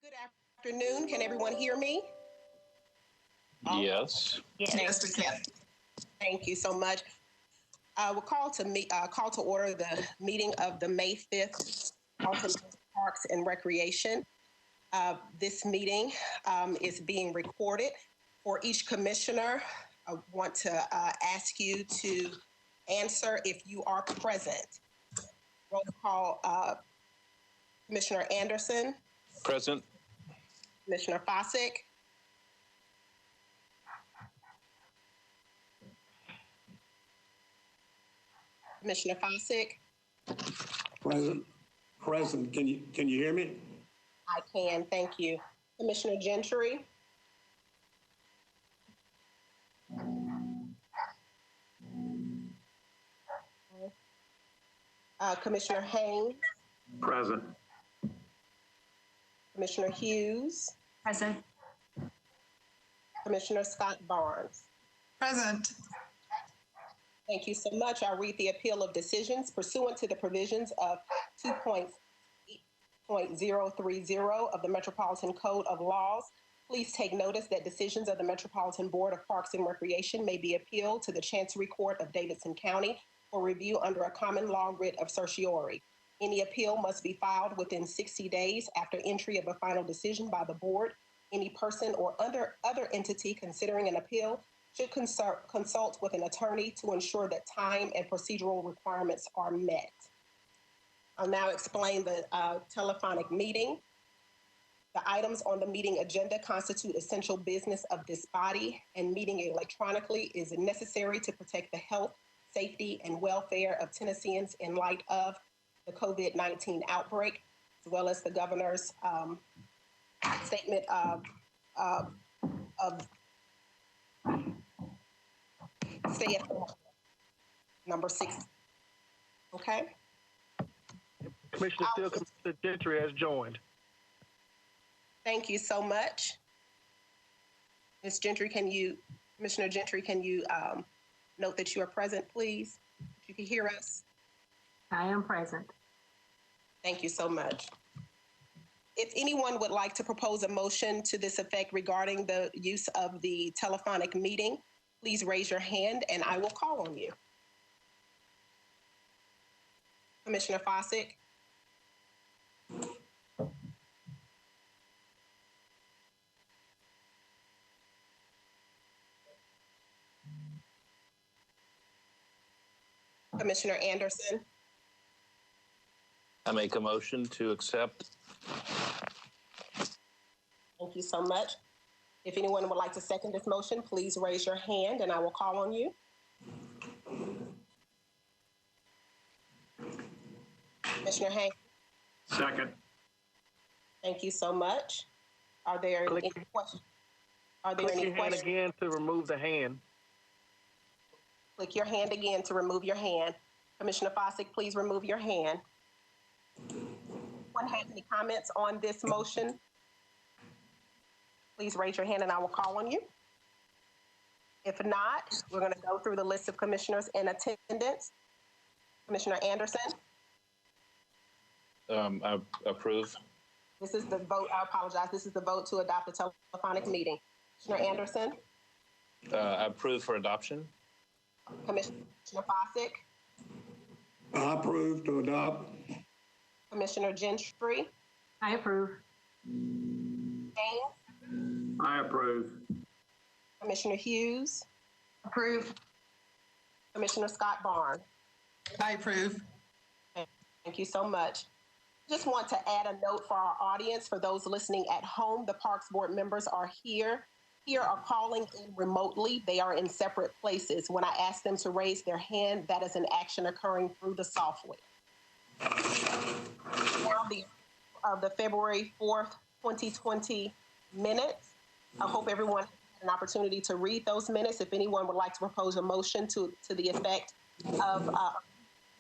Good afternoon. Can everyone hear me? Yes. Yes, we can. Thank you so much. We'll call to order the meeting of the May 5th Parks and Recreation. This meeting is being recorded. For each commissioner, I want to ask you to answer if you are present. Roll call, Commissioner Anderson. Present. Commissioner Fossick. Commissioner Fossick. Present. Can you hear me? I can, thank you. Commissioner Gentry. Commissioner Haynes. Present. Commissioner Hughes. Present. Commissioner Scott Barnes. Present. Thank you so much. I'll read the appeal of decisions pursuant to the provisions of 2.030 of the Metropolitan Code of Laws. Please take notice that decisions of the Metropolitan Board of Parks and Recreation may be appealed to the Chancery Court of Davidson County for review under a common law writ of certiorari. Any appeal must be filed within 60 days after entry of a final decision by the board. Any person or other entity considering an appeal should consult with an attorney to ensure that time and procedural requirements are met. I'll now explain the telephonic meeting. The items on the meeting agenda constitute essential business of this body, and meeting electronically is necessary to protect the health, safety, and welfare of Tennesseans in light of the COVID-19 outbreak, as well as the governor's statement of stay at home, number 6. Okay. Commissioner Gentry has joined. Thank you so much. Ms. Gentry, Commissioner Gentry, can you note that you are present, please? If you can hear us. I am present. Thank you so much. If anyone would like to propose a motion to this effect regarding the use of the telephonic meeting, please raise your hand and I will call on you. Commissioner Fossick. Commissioner Anderson. I make a motion to accept. Thank you so much. If anyone would like to second this motion, please raise your hand and I will call on you. Commissioner Haynes. Second. Thank you so much. Are there any questions? Click your hand again to remove the hand. Click your hand again to remove your hand. Commissioner Fossick, please remove your hand. Anyone have any comments on this motion? Please raise your hand and I will call on you. If not, we're going to go through the list of commissioners in attendance. Commissioner Anderson. I approve. This is the vote. I apologize. This is the vote to adopt the telephonic meeting. Commissioner Anderson. I approve for adoption. Commissioner Fossick. I approve to adopt. Commissioner Gentry. I approve. Haynes. I approve. Commissioner Hughes. Approve. Commissioner Scott Barnes. I approve. Thank you so much. Just want to add a note for our audience, for those listening at home. The Parks Board members are here are calling in remotely. They are in separate places. When I ask them to raise their hand, that is an action occurring through the software. Now the February 4th, 2020 minutes. I hope everyone had an opportunity to read those minutes. If anyone would like to propose a motion to the effect of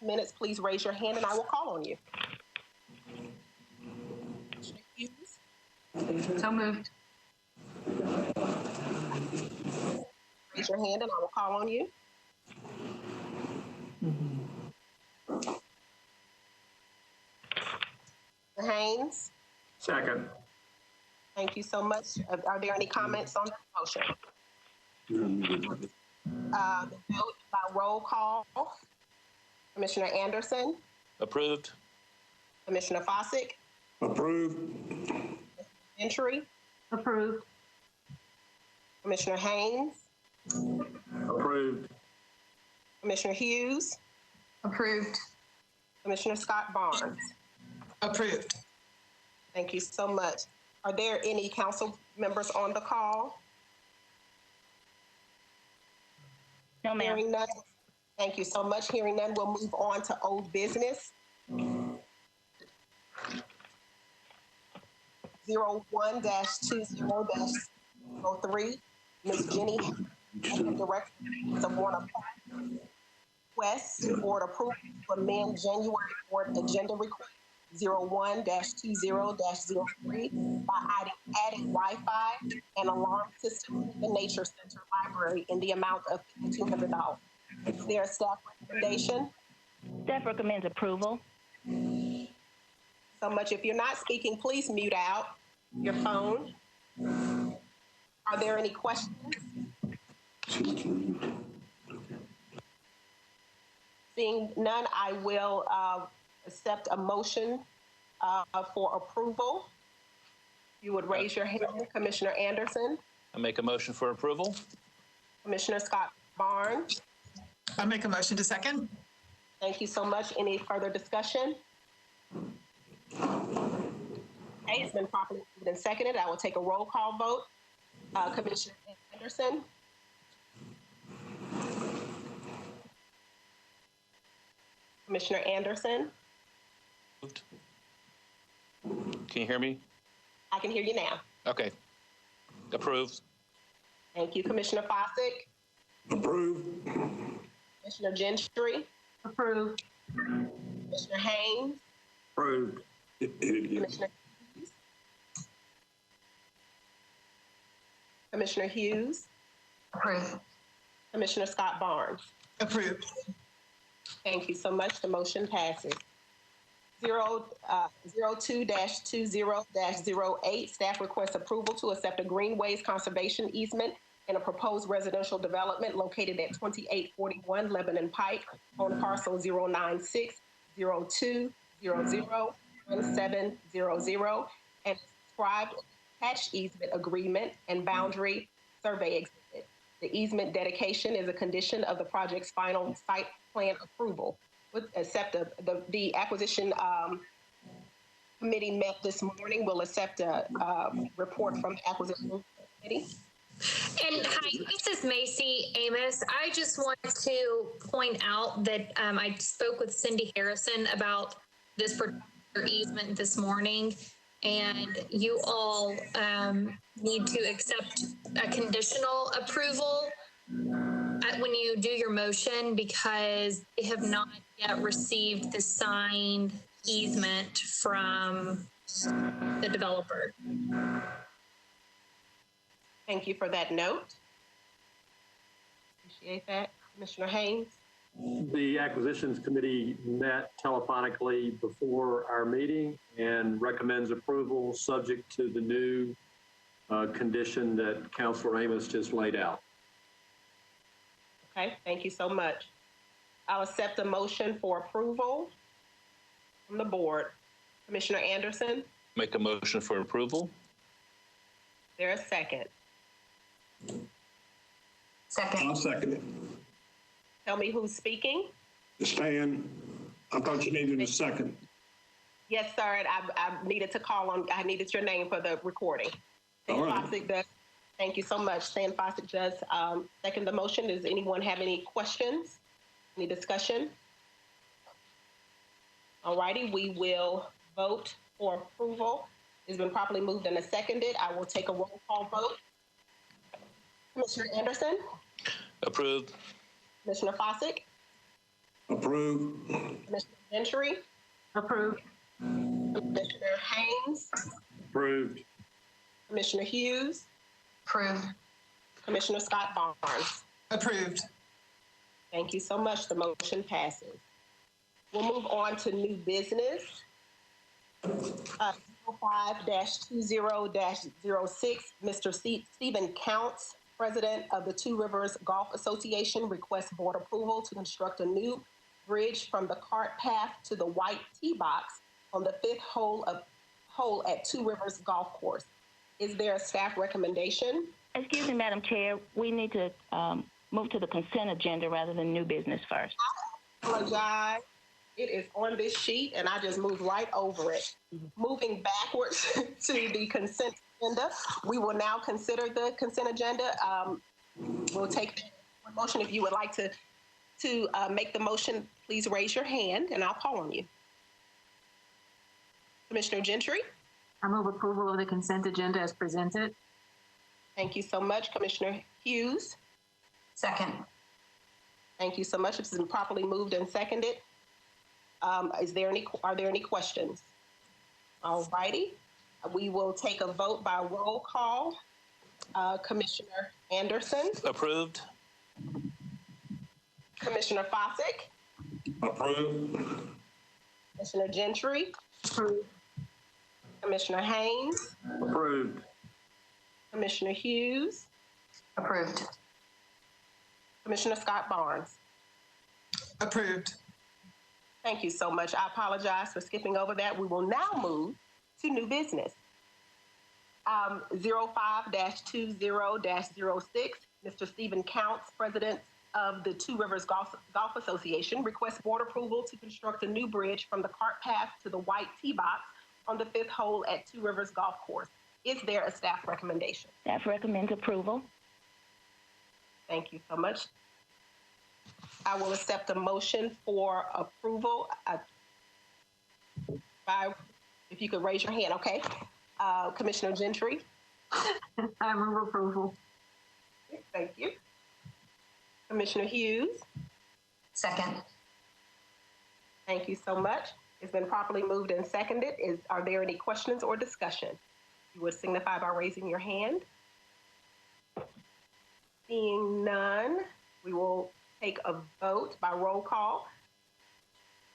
minutes, please raise your hand and I will call on you. So moved. Raise your hand and I will call on you. Haynes. Second. Thank you so much. Are there any comments on the motion? The vote by roll call. Commissioner Anderson, Approved. Commissioner Fossick, Approved. Gentry, Approved. Commissioner Haynes, Approved. Commissioner Hughes, Approved. Commissioner Scott Barnes. Approved. Thank you so much. Are there any council members on the call? No, ma'am. Hearing none. Thank you so much. Hearing none, we'll move on to old business. 01-20-03, Ms. Jenny, Director of Warner West, Board approval to amend January Board agenda request 01-20-03 by adding Wi-Fi and alarm system in the Nature Center Library in the amount of $5,200. Is there a staff recommendation? Staff recommends approval. So much. If you're not speaking, please mute out your phone. Are there any questions? Seeing none, I will accept a motion for approval. You would raise your hand, Commissioner Anderson, I make a motion for approval. Commissioner Scott Barnes. I make a motion to second. Thank you so much. Any further discussion? Okay, it's been properly moved and seconded. I will take a roll call vote. Commissioner Anderson, Commissioner Anderson, Can you hear me? I can hear you now. Okay. Approved. Thank you. Commissioner Fossick, Approved. Commissioner Gentry, Approved. Commissioner Haynes, Approved. Commissioner Hughes, Commissioner Hughes, Approved. Commissioner Scott Barnes. Approved. Thank you so much. The motion passes. 02-20-08, staff requests approval to accept a greenways conservation easement in a proposed residential development located at 2841 Lebanon Pike on parcel 096-0200-1700 and described attached easement agreement and boundary survey exhibit. The easement dedication is a condition of the project's final site plan approval. The acquisition committee met this morning. We'll accept a report from the acquisition committee. And hi, this is Macy Amos. I just want to point out that I spoke with Cindy Harrison about this particular easement this morning, and you all need to accept a conditional approval when you do your motion because they have not yet received the signed easement from the developer. Thank you for that note. Appreciate that. Commissioner Haynes. The acquisitions committee met telephonically before our meeting and recommends approval subject to the new condition that Councilor Amos just laid out. Okay, thank you so much. I'll accept a motion for approval from the board. Commissioner Anderson, Make a motion for approval. is there a second? Second. I'll second it. Tell me who's speaking. Stan, I thought you needed a second. Yes, sir, and I needed to call on, I needed your name for the recording. All right. Fossick does. Thank you so much. Stan Fossick does second the motion. Does anyone have any questions? Any discussion? All righty, we will vote for approval. It's been properly moved and seconded. I will take a roll call vote. Commissioner Anderson, Approved. Commissioner Fossick, Approved. Commissioner Gentry, Approved. Commissioner Haynes, Approved. Commissioner Hughes, Approved. Commissioner Scott Barnes. Approved. Thank you so much. The motion passes. We'll move on to new business. 05-20-06, Mr. Stephen Counts, President of the Two Rivers Golf Association, requests board approval to construct a new bridge from the cart path to the white tee box on the fifth hole at Two Rivers Golf Course. Is there a staff recommendation? Excuse me, Madam Chair, we need to move to the consent agenda rather than new business first. I apologize. It is on this sheet, and I just moved right over it. Moving backwards to the consent agenda, we will now consider the consent agenda. We'll take the motion. If you would like to make the motion, please raise your hand, and I'll call on you. Commissioner Gentry? I move approval of the consent agenda as presented. Thank you so much. Commissioner Hughes? Second. Thank you so much. It's been properly moved and seconded. Are there any questions? All righty. We will take a vote by roll call. Commissioner Anderson? Approved. Commissioner Fossick? Approved. Commissioner Gentry? Approved. Commissioner Haynes? Approved. Commissioner Hughes? Approved. Commissioner Scott Barnes? Approved. Thank you so much. I apologize for skipping over that. We will now move to new business. 05-20-06, Mr. Stephen Counts, President of the Two Rivers Golf Association, requests board approval to construct a new bridge from the cart path to the white tee box on the fifth hole at Two Rivers Golf Course. Is there a staff recommendation? Staff recommends approval. Thank you so much. I will accept a motion for approval. If you could raise your hand, okay? Commissioner Gentry? I move approval. Thank you. Commissioner Hughes? Second. Thank you so much. It's been properly moved and seconded. Are there any questions or discussion? You would signify by raising your hand. Seeing none, we will take a vote by roll call.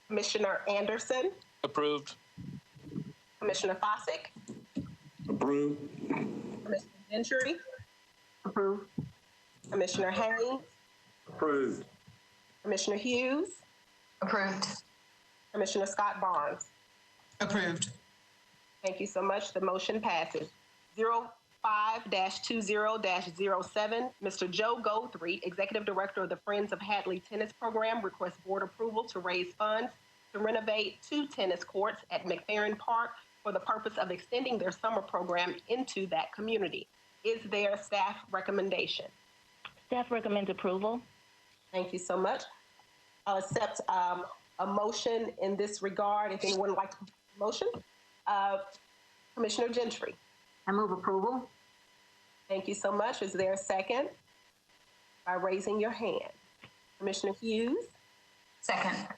Commissioner Anderson? Approved. Commissioner Fossick? Approved. Commissioner Gentry? Approved. Commissioner Haynes? Approved. Commissioner Hughes? Approved. Commissioner Scott Barnes? Approved. Thank you so much. The motion passes. 05-20-07, Mr. Joe Goldthreet, Executive Director of the Friends of Hadley Tennis Program, requests board approval to raise funds to renovate 2 tennis courts at McFerrin Park for the purpose of extending their summer program into that community. Is there a staff recommendation? Staff recommends approval. Thank you so much. I'll accept a motion in this regard. If anyone would like to motion, Commissioner Gentry. I move approval. Thank you so much. Is there a second? By raising your hand. Commissioner Hughes? Second.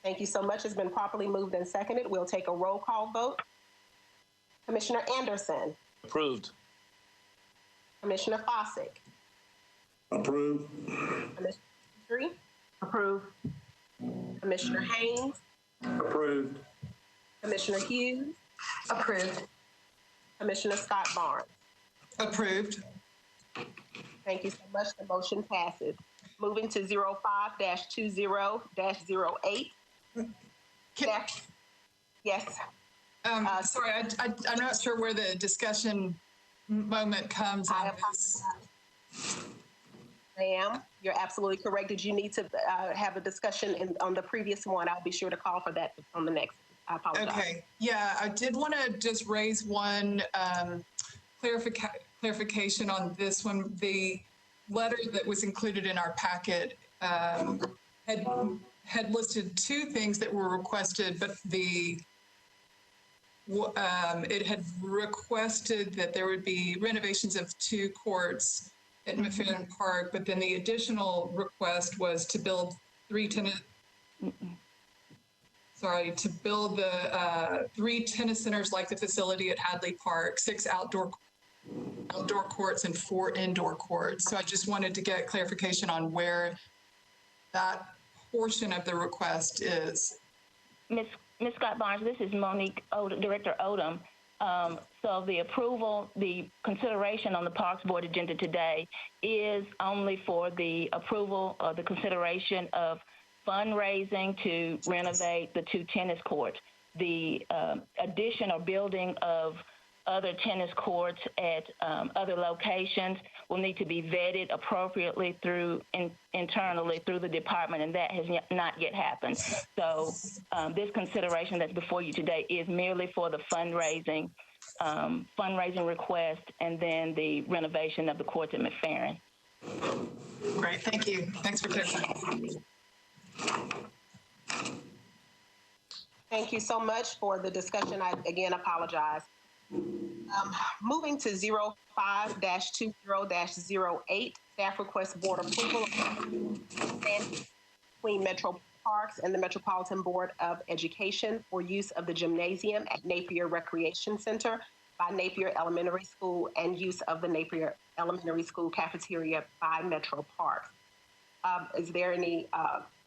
Thank you so much. It's been properly moved and seconded. We'll take a roll call vote. Commissioner Anderson? Approved. Commissioner Fossick? Approved. Commissioner Gentry? Approved. Commissioner Haynes? Approved. Commissioner Hughes? Approved. Commissioner Scott Barnes? Approved. Thank you so much. The motion passes. Moving to 05-20-08. Yes. Sorry, I'm not sure where the discussion moment comes I on this. apologize. Ma'am, you're absolutely correct. Did you need to have a discussion on the previous one? I'll be sure to call for that on the next. I apologize. Okay, yeah, I did want to just raise one clarification on this one. The letter that was included in our packet had listed 2 things that were requested, but it had requested that there would be renovations of 2 courts at McFerrin Park, but then the additional request was to build 3 tennis centers like the facility at Hadley Park, 6 outdoor courts and 4 indoor courts. So I just wanted to get clarification on where that portion of the request is. Ms. Ms. Scott Barnes, this is Monique Odom, Director Odom. So the approval, the consideration on the Parks Board agenda today is only for the approval or the consideration of fundraising to renovate the 2 tennis courts. The addition or building of other tennis courts at other locations will need to be vetted appropriately internally through the department, and that has not yet happened. So this consideration that's before you today is merely for the fundraising request and then the renovation of the courts at McFerrin. Great, thank you. Thanks for clarifying. Thank you so much for the discussion. I again apologize. Moving to 05-20-08, staff requests board approval between Metro Parks and the Metropolitan Board of Education for use of the gymnasium at Napier Recreation Center by Napier Elementary School and use of the Napier Elementary School cafeteria by Metro Parks. Is there any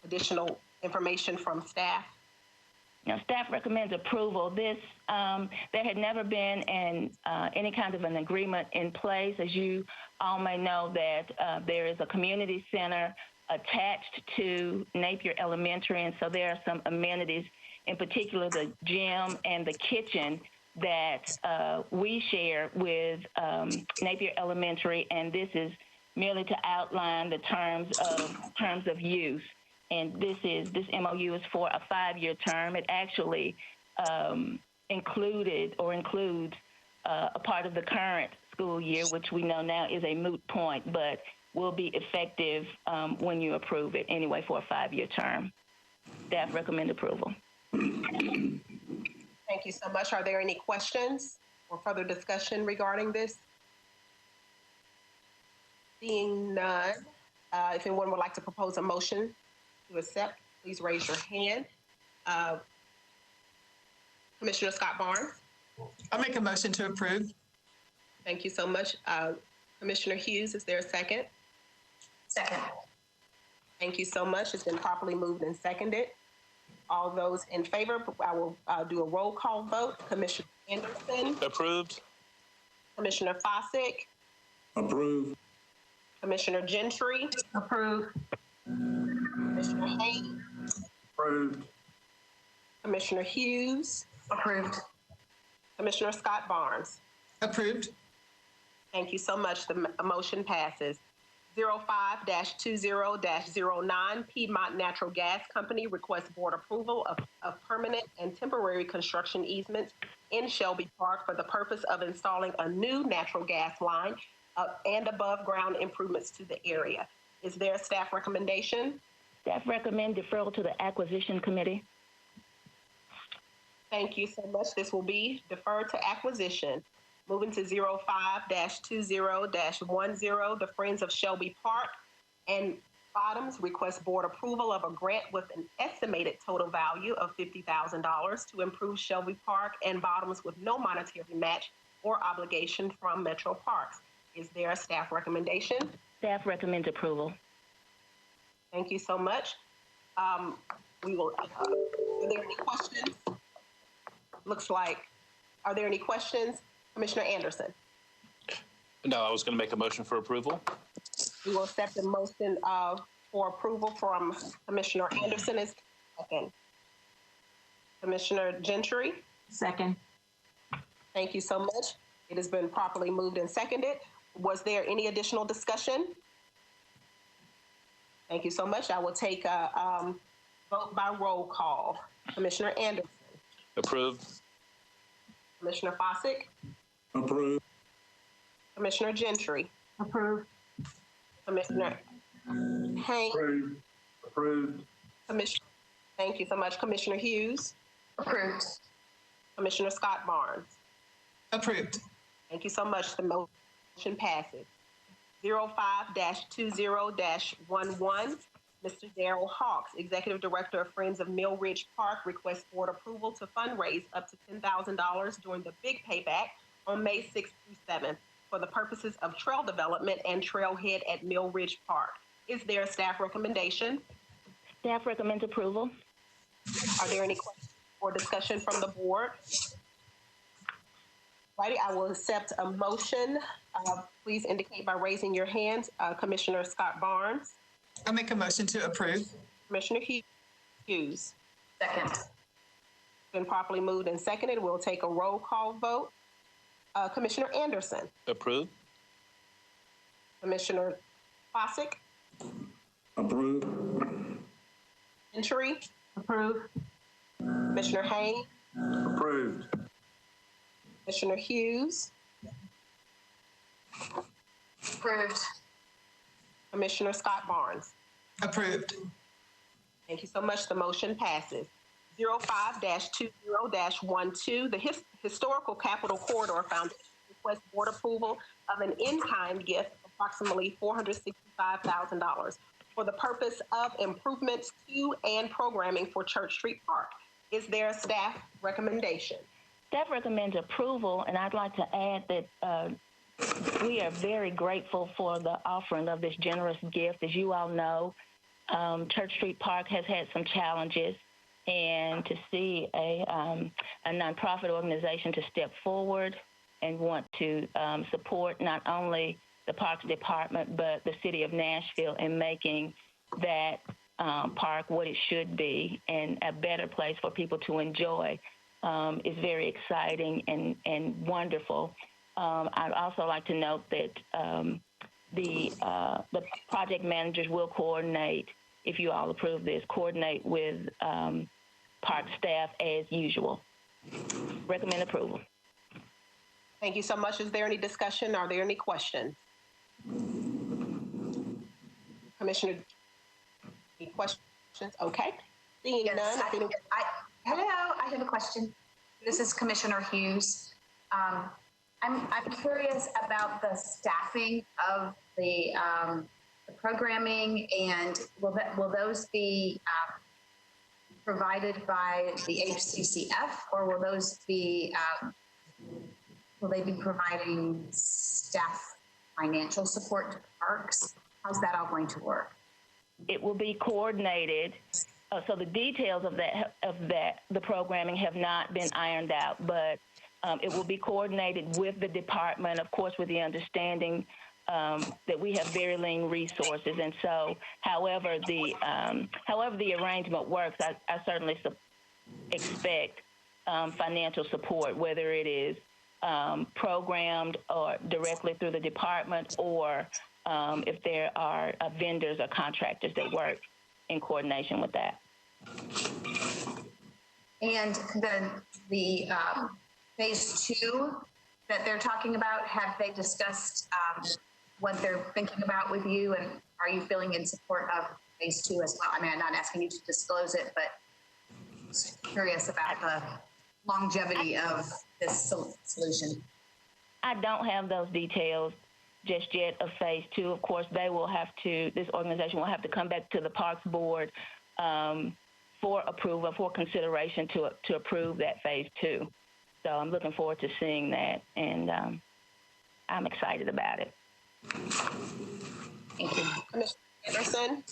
additional information from staff? Now, staff recommends approval. This there had never been any kind of an agreement in place. As you all may know, that there is a community center attached to Napier Elementary, and so there are some amenities, in particular the gym and the kitchen, that we share with Napier Elementary, and this is merely to outline the terms of use. And this MOU is for a 5-year term. It actually includes a part of the current school year, which we know now is a moot point, but will be effective when you approve it anyway for a 5-year term. Staff recommend approval. Thank you so much. Are there any questions or further discussion regarding this? Seeing none, if anyone would like to propose a motion to accept, please raise your hand. Commissioner Scott Barnes. I'll make a motion to approve. Thank you so much. Commissioner Hughes, is there a second? Second. Thank you so much. It's been properly moved and seconded. All those in favor, I will do a roll call vote. Commissioner Anderson. Approved. Commissioner Fossick. Approved. Commissioner Gentry. Approved. Commissioner Haynes. Approved. Commissioner Hughes. Approved. Commissioner Scott Barnes. Approved. Thank you so much. The motion passes. 05-20-09, Piedmont Natural Gas Company requests board approval of permanent and temporary construction easements in Shelby Park for the purpose of installing a new natural gas line and above ground improvements to the area. Is there a staff recommendation? Staff recommend deferral to the Acquisition Committee. Thank you so much. This will be deferred to acquisition. Moving to 05-20-10, the Friends of Shelby Park and Bottoms request board approval of a grant with an estimated total value of $50,000 to improve Shelby Park and Bottoms with no monetary match or obligation from Metro Parks. Is there a staff recommendation? Staff recommends approval. Thank you so much. We will, are there any questions? Looks like, are there any questions? Commissioner Anderson. No, I was going to make a motion for approval. We will accept the motion for approval from Commissioner Anderson. Is second. Commissioner Gentry. Second. Thank you so much. It has been properly moved and seconded. Was there any additional discussion? Thank you so much. I will take a vote by roll call. Commissioner Anderson. Approved. Commissioner Fossick. Approved. Commissioner Gentry. Approved. Commissioner Haynes. Approved. Approved. Commissioner, thank you so much. Commissioner Hughes. Approved. Commissioner Scott Barnes. Approved. Thank you so much. The motion passes. 05-20-11, Mr. Darrell Hawks, Executive Director of Friends of Mill Ridge Park, requests board approval to fundraise up to $10,000 during the Big Payback on May 6th through 7th for the purposes of trail development and trailhead at Mill Ridge Park. Is there a staff recommendation? Staff recommends approval. Are there any questions? or discussion from the board? Righty, I will accept a motion. Please indicate by raising your hand. Commissioner Scott Barnes, I'll make a motion to approve. Commissioner Hughes. Second. Been properly moved and seconded. We'll take a roll call vote. Commissioner Anderson, Approved. Commissioner Fossick, Approve. Gentry, Approve. Commissioner Haynes, Approved. Commissioner Hughes, Approved. Commissioner Scott Barnes. Approved. Thank you so much. The motion passes. 05-20-12, the Historical Capital Corridor Foundation requests board approval of an in-kind gift of approximately $465,000 for the purpose of improvements to and programming for Church Street Park. Is there a staff recommendation? Staff recommends approval, and I'd like to add that we are very grateful for the offering of this generous gift. As you all know, Church Street Park has had some challenges, and to see a nonprofit organization to step forward and want to support not only the Parks Department, but the city of Nashville in making that park what it should be and a better place for people to enjoy is very exciting and wonderful. I'd also like to note that the project managers will coordinate, if you all approve this, coordinate with park staff as usual. Recommend approval. Thank you so much. Is there any discussion? Are there any questions? Commissioner, any questions? Okay. Seeing Yes, none. Hello, I have a question. This is Commissioner Hughes. I'm curious about the staffing of the programming, and will those be provided by the HCCF, or will those be will they be providing staff financial support to parks? How's that all going to work? It will be coordinated. So the details of the programming have not been ironed out, but it will be coordinated with the department, of course, with the understanding that we have very lean resources. And so, however the arrangement works, I certainly expect financial support, whether it is programmed or directly through the department, or if there are vendors or contractors that work in coordination with that. And the phase 2 that they're talking about, have they discussed what they're thinking about with you, and are you feeling in support of phase 2 as well? I mean, I'm not asking you to disclose it, but just curious about the longevity of this solution. I don't have those details just yet of phase 2. Of course, this organization will have to come back to the Parks Board for approval, for consideration to approve that phase 2. So I'm looking forward to seeing that, and I'm excited about it. Thank you. Commissioner Anderson?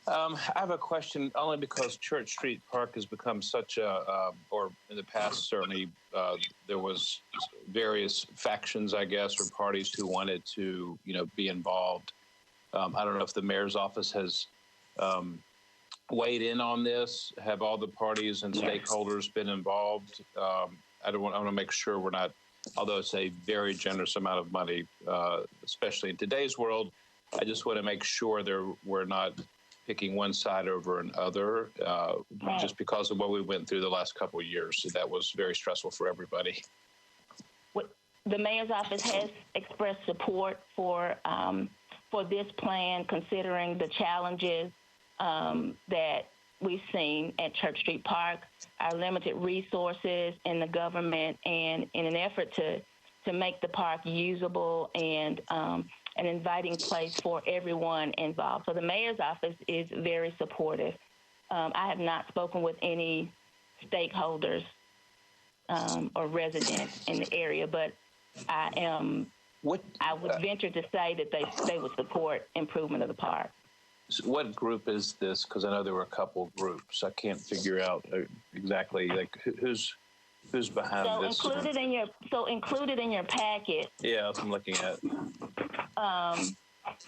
I have a question only because Church Street Park has become such or in the past, certainly, there was various factions, I guess, or parties who wanted to, be involved. I don't know if the mayor's office has weighed in on this. Have all the parties and stakeholders been involved? I want to make sure we're not, although it's a very generous amount of money, especially in today's world, I just want to make sure we're not picking one side over another, just because of what we went through the last couple of years. So that was very stressful for everybody. The mayor's office has expressed support for this plan, considering the challenges that we've seen at Church Street Park, our limited resources in the government, and in an effort to make the park usable and an inviting place for everyone involved. So the mayor's office is very supportive. I have not spoken with any stakeholders or residents in the area, but I would venture to say that they would support improvement of the park. What group is this? Because I know there were a couple groups. I can't figure out exactly like who's behind So this. included in your packet. Yeah, that's what I'm looking at.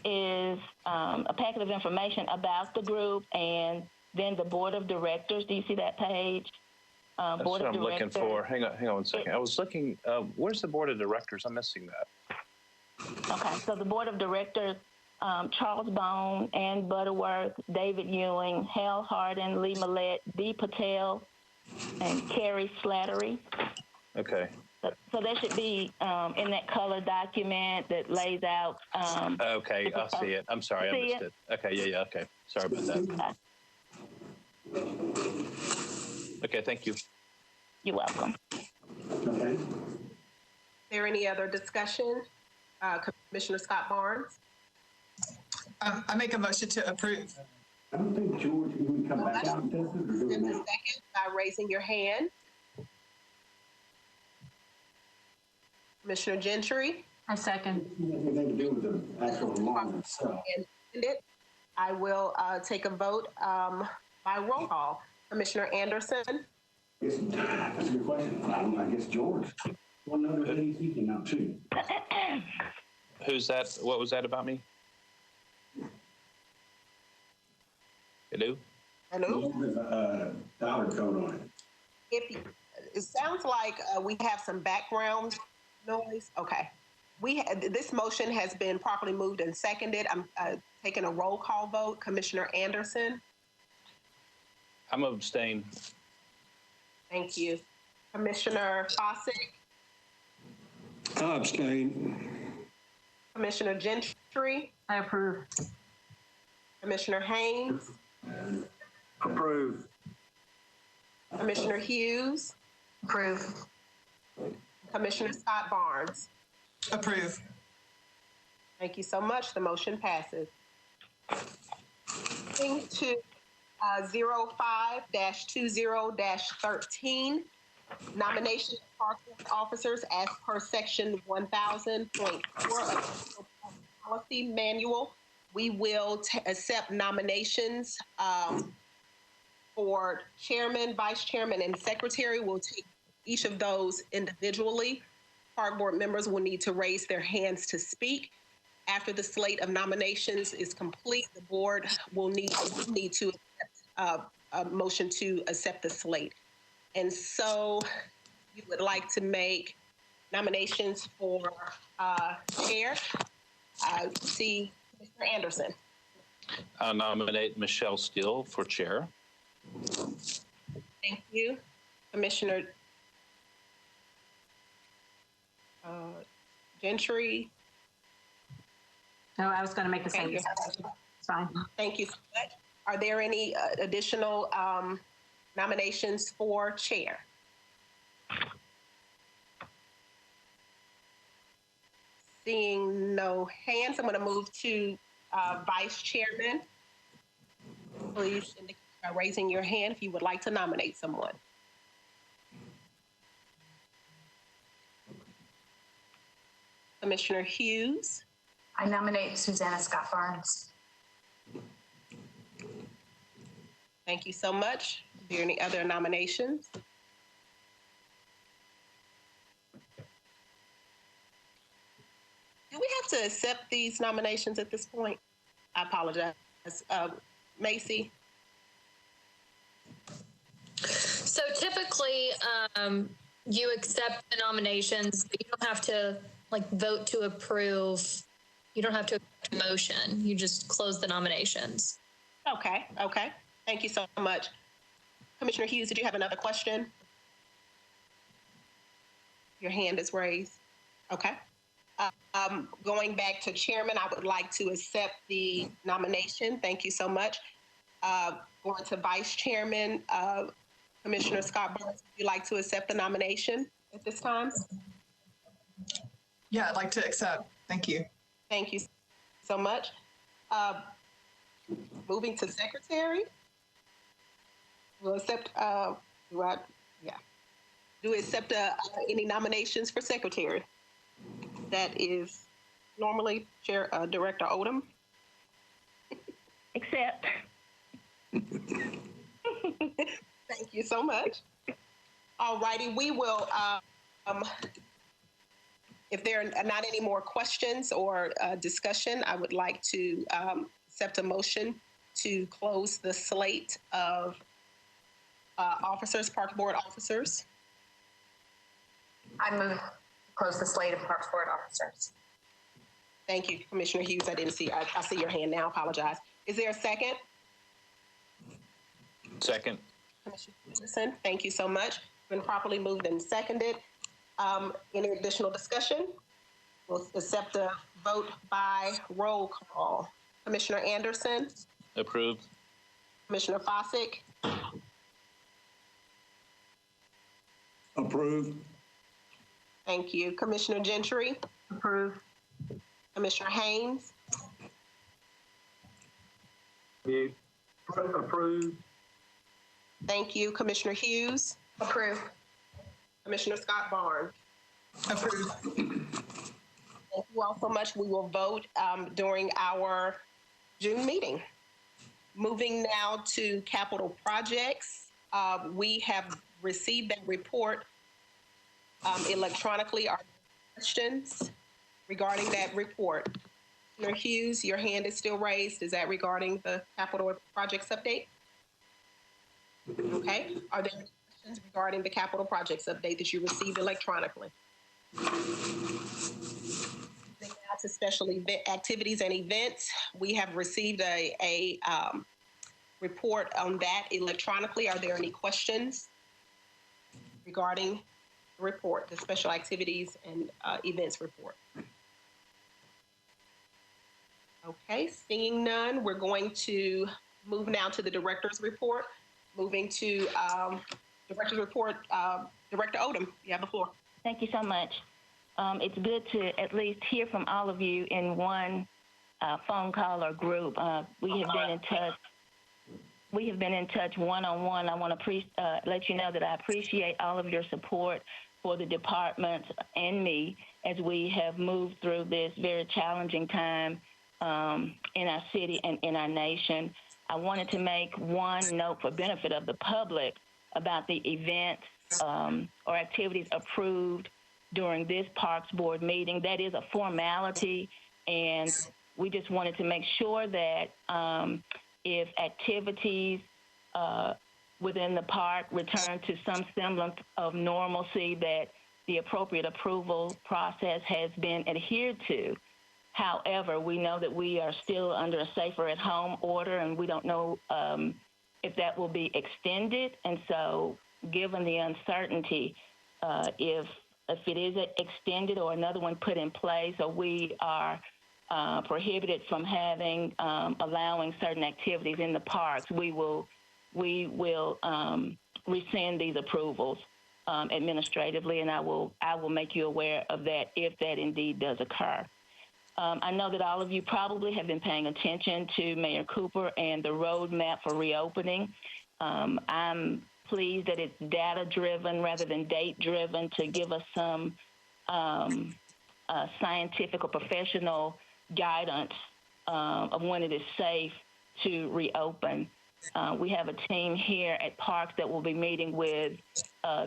Is a packet of information about the group and then the board of directors. Do you see that page? That's Board what of I'm looking directors. for. Hang on 1 second. I was looking. Where's the board of directors? I'm missing that. Okay, so the board of directors, Charles Bone, Ann Butterworth, David Ewing, Hal Hardin, Lee Millett, B. Patel, and Carrie Slattery. Okay. So that should be in that color document that lays out. Okay, I see it. I'm sorry, I missed it. Okay, yeah, okay. Sorry about that. Okay, thank you. You're welcome. Okay. Is there any other discussion? Commissioner Scott Barnes? I make a motion to approve. I don't think George, you would come back out and test it or do it In a now? second, by raising your hand. Commissioner Gentry? I second. It doesn't have anything to do with the actual law itself. I will take a vote by roll call. Commissioner Anderson? That's a good question. I guess George. Well, no, there's AEC came out too. Who's that? What was that about me? Hello? Hello? There's a dollar code on it. It sounds like we have some background noise. Okay. This motion has been properly moved and seconded. I'm taking a roll call vote. Commissioner Anderson? I'm abstain. Thank you. Commissioner Fossick? I abstain. Commissioner Gentry? I approve. Commissioner Haynes? Approve. Commissioner Hughes? Approve. Commissioner Scott Barnes? Approve. Thank you so much. The motion passes. Moving to 05-20-13, nomination of park officers as per section 1000.4 of the policy manual. We will accept nominations for chairman, vice chairman, and secretary. We'll take each of those individually. Park board members will need to raise their hands to speak. After the slate of nominations is complete, the board will need to accept a motion to accept the slate. And so you would like to make nominations for chair. See Mr. Anderson. I'll nominate Michelle Steele for chair. Thank you. Commissioner Gentry. No, I was going to make the same. Thank you. It's fine. Thank you so much. Are there any additional nominations for chair? Seeing no hands, I'm going to move to vice chairman. Please indicate by raising your hand if you would like to nominate someone. Commissioner Hughes. I nominate Susanna Scott Barnes. Thank you so much. Are there any other nominations? Do we have to accept these nominations at this point? I apologize. Macy? So typically, you accept the nominations, but you don't have to vote to approve. You don't have to accept a motion. You just close the nominations. Okay. Thank you so much. Commissioner Hughes, did you have another question? Your hand is raised. Okay. Going back to chairman, I would like to accept the nomination. Thank you so much. Going to vice chairman, Commissioner Scott Barnes, would you like to accept the nomination at this time? Yeah, I'd like to accept. Thank you. Thank you so much. Moving to secretary. We'll accept, do we accept any nominations for secretary? That is normally Chair Director Odom. accept. Thank you so much. All righty, we will, if there are not any more questions or discussion, I would like to accept a motion to close the slate of officers, Park Board officers. I move to close the slate of Parks Board officers. Thank you, Commissioner Hughes. I didn't see, I see your hand now, apologize. Is there a second? Second. Commissioner Anderson, thank you so much. Been properly moved and seconded. Any additional discussion? We'll accept a vote by roll call. Commissioner Anderson? Approved. Commissioner Fossick? Approved. Thank you. Commissioner Gentry? Approved. Commissioner Haynes? Approved. Thank you. Commissioner Hughes? Approved. Commissioner Scott Barnes? Approved. Thank you all so much. We will vote during our June meeting. Moving now to capital projects. We have received that report electronically. Are there questions regarding that report? Commissioner Hughes, your hand is still raised. Is that regarding the capital projects update? Okay. Are there any questions regarding the capital projects update that you received electronically? Now to special event activities and events, we have received a report on that electronically. Are there any questions regarding the report, the special activities and events report? Okay, seeing none, we're going to move now to the director's report. Moving to director's report, Director Odom, you have the floor. Thank you so much. It's good to at least hear from all of you in one phone call or group. We have been in touch. We have been in touch one-on-one. I want to let you know that I appreciate all of your support for the department and me as we have moved through this very challenging time in our city and in our nation. I wanted to make one note for benefit of the public about the events or activities approved during this Parks Board meeting. That is a formality, and we just wanted to make sure that if activities within the park return to some semblance of normalcy, that the appropriate approval process has been adhered to. However, we know that we are still under a safer at home order, and we don't know if that will be extended. And so, given the uncertainty, if it is extended or another one put in place, or we are prohibited from allowing certain activities in the parks, we will rescind these approvals administratively, and I will make you aware of that if that indeed does occur. I know that all of you probably have been paying attention to Mayor Cooper and the roadmap for reopening. I'm pleased that it's data-driven rather than date-driven to give us some scientific or professional guidance of when it is safe to reopen. We have a team here at Parks that will be meeting with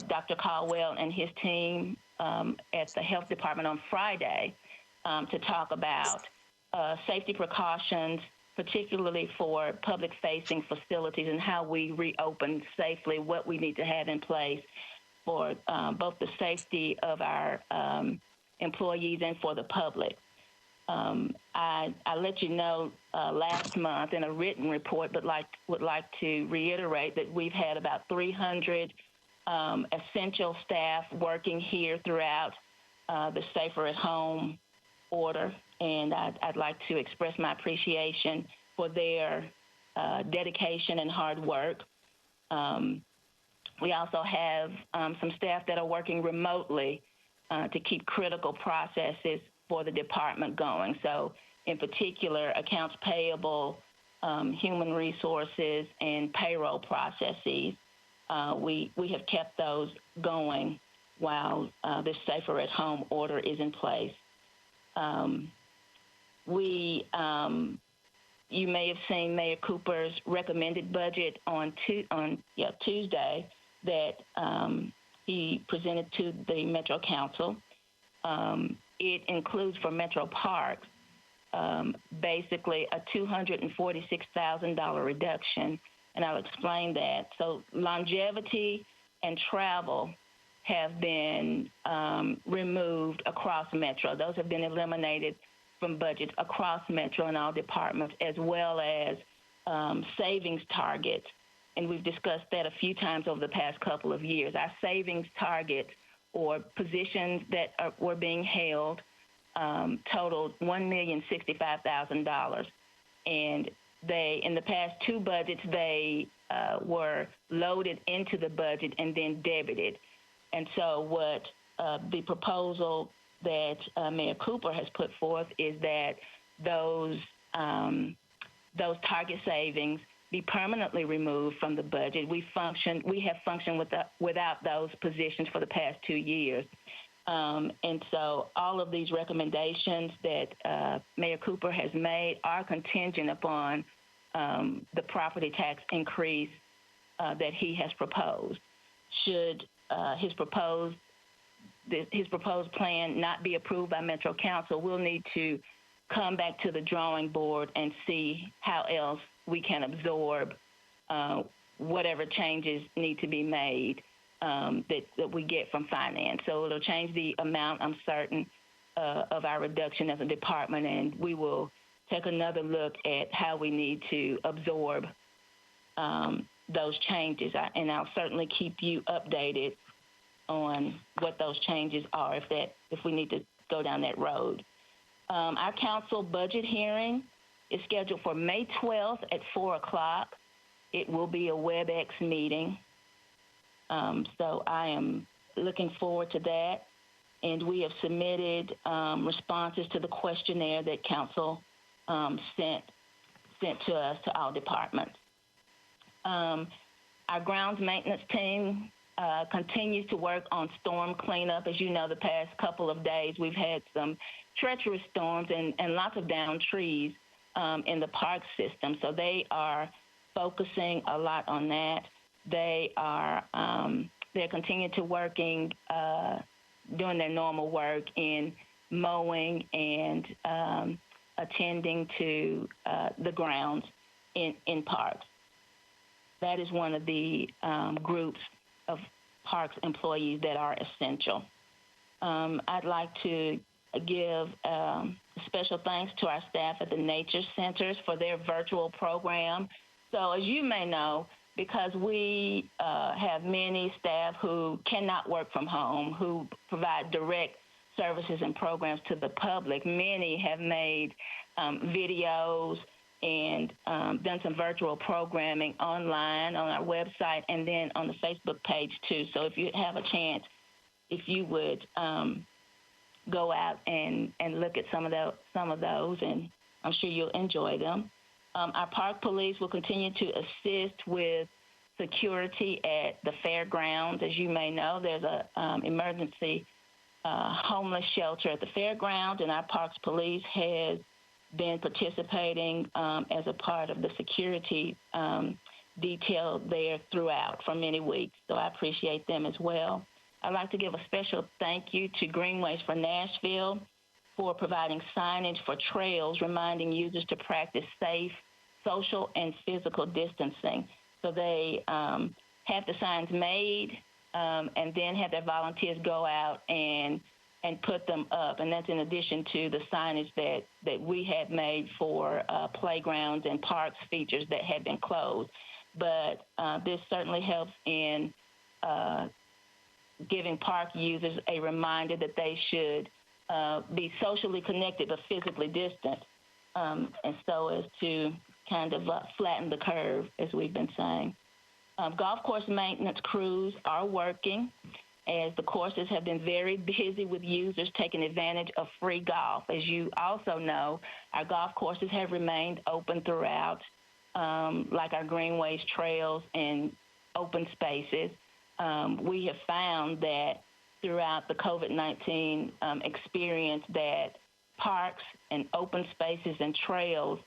Dr. Caldwell and his team at the Health Department on Friday to talk about safety precautions, particularly for public-facing facilities, and how we reopen safely, what we need to have in place for both the safety of our employees and for the public. I let you know last month in a written report, but would like to reiterate that we've had about 300 essential staff working here throughout the Safer at Home order, and I'd like to express my appreciation for their dedication and hard work. We also have some staff that are working remotely to keep critical processes for the department going. So in particular, accounts payable, human resources, and payroll processes. We have kept those going while this Safer at Home order is in place. We you may have seen Mayor Cooper's recommended budget on Tuesday that he presented to the Metro Council. It includes for Metro Parks basically a $246,000 reduction, and I'll explain that. So longevity and travel have been removed across Metro. Those have been eliminated from budgets across Metro and all departments, as well as savings targets. And we've discussed that a few times over the past couple of years. Our savings targets or positions that were being held totaled $1,065,000. And they, in the past two budgets, they were loaded into the budget and then debited. And so what the proposal that Mayor Cooper has put forth is that those target savings be permanently removed from the budget. We have functioned without those positions for the past 2 years. And so all of these recommendations that Mayor Cooper has made are contingent upon the property tax increase that he has proposed. Should his proposed plan not be approved by Metro Council, we'll need to come back to the drawing board and see how else we can absorb whatever changes need to be made that we get from finance. So it'll change the amount, I'm certain, of our reduction as a department, and we will take another look at how we need to absorb those changes. And I'll certainly keep you updated on what those changes are if we need to go down that road. Our council budget hearing is scheduled for May 12th at 4 o'clock. It will be a WebEx meeting. So I am looking forward to that. And we have submitted responses to the questionnaire that council sent to us, to all departments. Our grounds maintenance team continues to work on storm cleanup. As you know, the past couple of days, we've had some treacherous storms and lots of downed trees in the park system. So they are focusing a lot on that. They're continuing to working, doing their normal work in mowing and attending to the grounds in parks. That is one of the groups of parks employees that are essential. I'd like to give special thanks to our staff at the nature centers for their virtual program. So as you may know, because we have many staff who cannot work from home, who provide direct services and programs to the public, many have made videos and done some virtual programming online on our website and then on the Facebook page too. So if you have a chance, if you would go out and look at some of those, and I'm sure you'll enjoy them. Our park police will continue to assist with security at the fairgrounds. As you may know, there's an emergency homeless shelter at the fairgrounds, and our parks police has been participating as a part of the security detail there throughout for many weeks. So I appreciate them as well. I'd like to give a special thank you to Greenways for Nashville for providing signage for trails, reminding users to practice safe social and physical distancing. So they have the signs made and then have their volunteers go out and put them up. And that's in addition to the signage that we had made for playgrounds and parks features that had been closed. But this certainly helps in giving park users a reminder that they should be socially connected but physically distant, and so as to kind of flatten the curve, as we've been saying. Golf course maintenance crews are working, as the courses have been very busy with users taking advantage of free golf. As you also know, our golf courses have remained open throughout, like our greenways, trails, and open spaces. We have found that throughout the COVID-19 experience that parks and open spaces and trails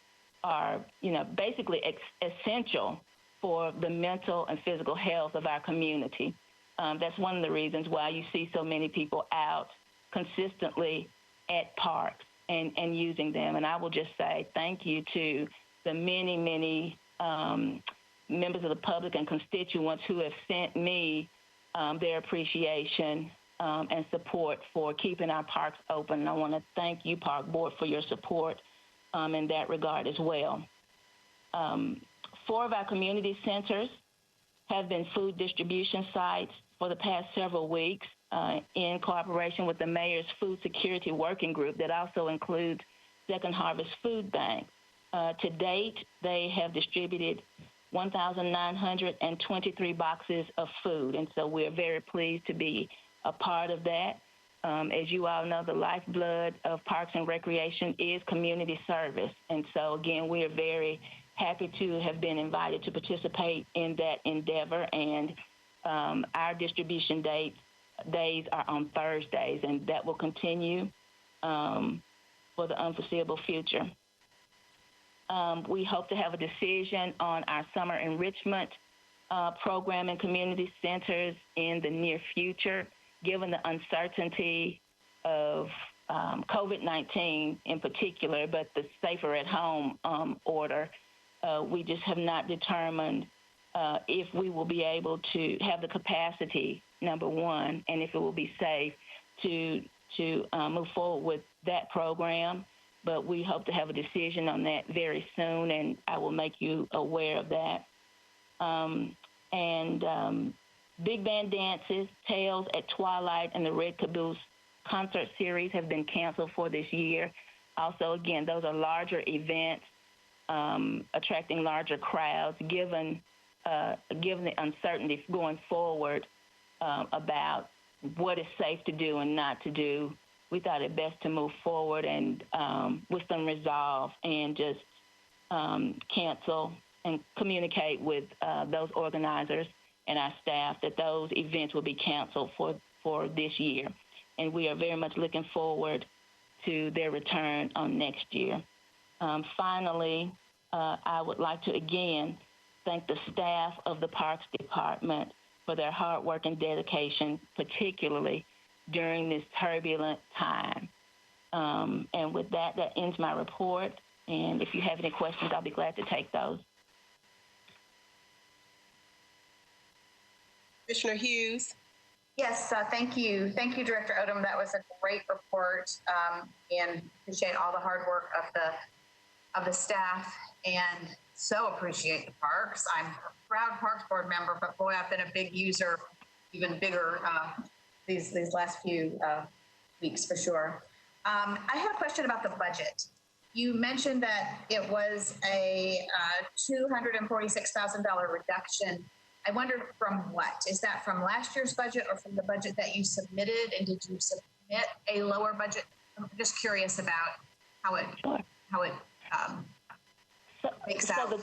basically essential for the mental and physical health of our community. That's one of the reasons why you see so many people out consistently at parks and using them. And I will just say thank you to the many, many members of the public and constituents who have sent me their appreciation and support for keeping our parks open. And I want to thank you, Park Board, for your support in that regard as well. 4 of our community centers have been food distribution sites for the past several weeks in cooperation with the Mayor's Food Security Working Group that also includes Second Harvest Food Bank. To date, they have distributed 1,923 boxes of food, and so we're very pleased to be a part of that. As you all know, the lifeblood of Parks and Recreation is community service, and so again, we are very happy to have been invited to participate in that endeavor, and our distribution days are on Thursdays, and that will continue for the unforeseeable future. We hope to have a decision on our summer enrichment program in community centers in the near future, given the uncertainty of COVID-19 in particular, but the safer at home order. We just have not determined if we will be able to have the capacity, number one, and if it will be safe to move forward with that program. But we hope to have a decision on that very soon, and I will make you aware of that. Big band dances, Tales at Twilight, and the Red Caboose concert series have been canceled for this year. Also, again, those are larger events, attracting larger crowds, given the uncertainty going forward about what is safe to do and not to do. We thought it best to move forward and with some resolve and just cancel and communicate with those organizers and our staff that those events will be canceled for this year. And we are very much looking forward to their return on next year. Finally, I would like to again thank the staff of the Parks Department for their hard work and dedication, particularly during this turbulent time. And with that, that ends my report. And if you have any questions, I'll be glad to take those. Commissioner Hughes. Yes, thank you. Thank you, Director Odom. That was a great report, and appreciate all the hard work of the staff, and so appreciate the parks. I'm a proud Parks Board member, but boy, I've been a big user, even bigger these last few weeks for sure. I have a question about the budget. You mentioned that it was a $246,000 reduction. I wondered from what? Is that from last year's budget or from the budget that you submitted? And did you submit a lower budget? I'm just curious about how it makes out.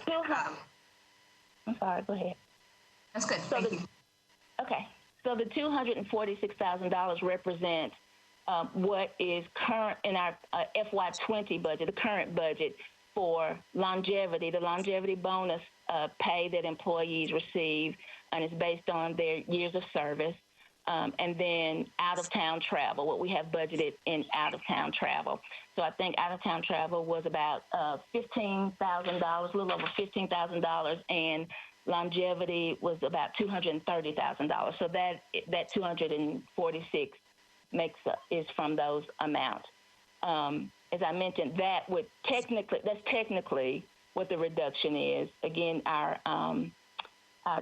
I'm sorry, go ahead. That's good. Thank you. Okay. So the $246,000 represents what is current in our FY20 budget, the current budget for longevity, the longevity bonus pay that employees receive, and it's based on their years of service, and then out-of-town travel, what we have budgeted in out-of-town travel. So I think out-of-town travel was about $15,000, a little over $15,000, and longevity was about $230,000. So that 246 is from those amounts. As I mentioned, that's technically what the reduction is. Again, our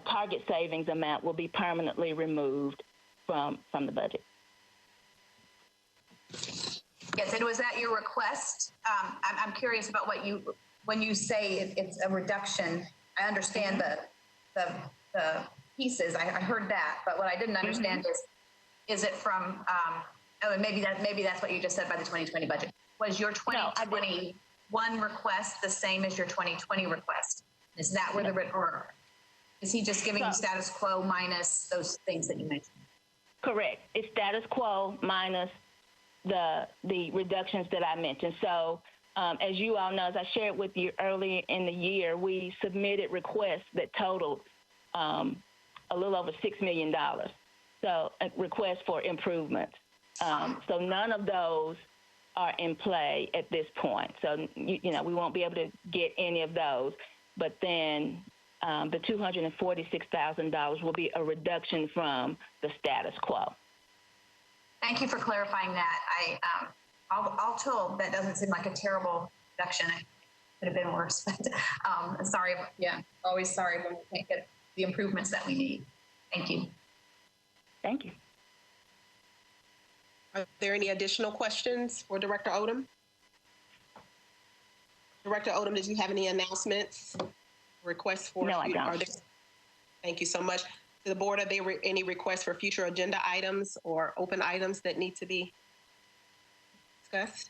target savings amount will be permanently removed from the budget. Yes, and was that your request? I'm curious about when you say it's a reduction. I understand the pieces. I heard that, but what I didn't understand is it from? And maybe that's what you just said by the 2020 budget. Was your 2021 request the same as your 2020 request? Is that where or is he just giving you status quo minus those things that you mentioned? Correct. It's status quo minus the reductions that I mentioned. So As you all know, as I shared with you early in the year, we submitted requests that totaled a little over $6 million. So requests for improvements. So none of those are in play at this point. So, you know, we won't be able to get any of those. But then the $246,000 will be a reduction from the status quo. Thank you for clarifying that. All told, that doesn't seem like a terrible reduction. It could have been worse, but sorry. Yeah, always sorry when we can't get the improvements that we need. Thank you. Thank you. Are there any additional questions for Director Odom? Director Odom, did you have any announcements, requests for? No, I don't. Thank you so much. To the board, are there any requests for future agenda items or open items that need to be discussed?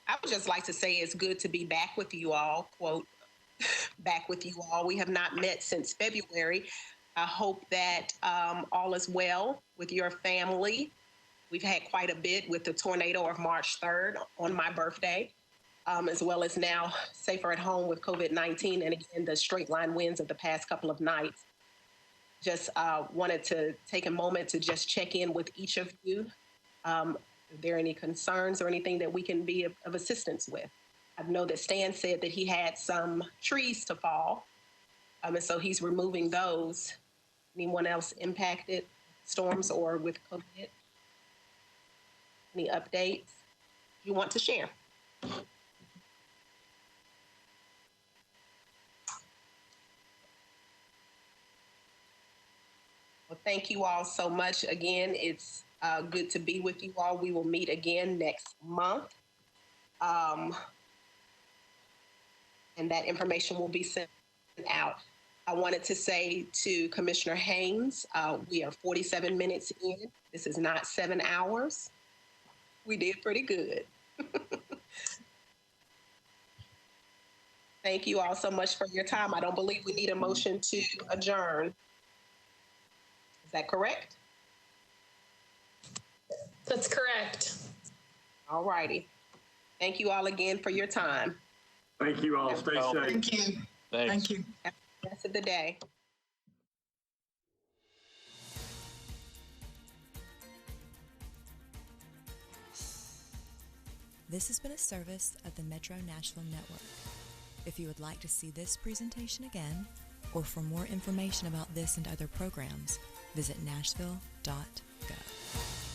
I would just like to say it's good to be back with you all, quote, back with you all. We have not met since February. I hope that all is well with your family. We've had quite a bit with the tornado of March 3rd on my birthday, as well as now safer at home with COVID-19 and again, the straight line winds of the past couple of nights. Just wanted to take a moment to just check in with each of you. Are there any concerns or anything that we can be of assistance with? I know that Stan said that he had some trees to fall, and so he's removing those. Anyone else impacted, storms or with COVID? Any updates you want to share? Well, thank you all so much. Again, it's good to be with you all. We will meet again next month. And that information will be sent out. I wanted to say to Commissioner Haynes, we are 47 minutes in. This is not 7 hours. We did pretty good. Thank you all so much for your time. I don't believe we need a motion to adjourn. Is that correct? That's correct. All righty. Thank you all again for your time. Thank you all. Stay safe. Thank you. Thanks. Thank you. Have the rest of the day. This has been a service of the Metro Nashville Network. If you would like to see this presentation again, or for more information about this and other programs, visit nashville.gov.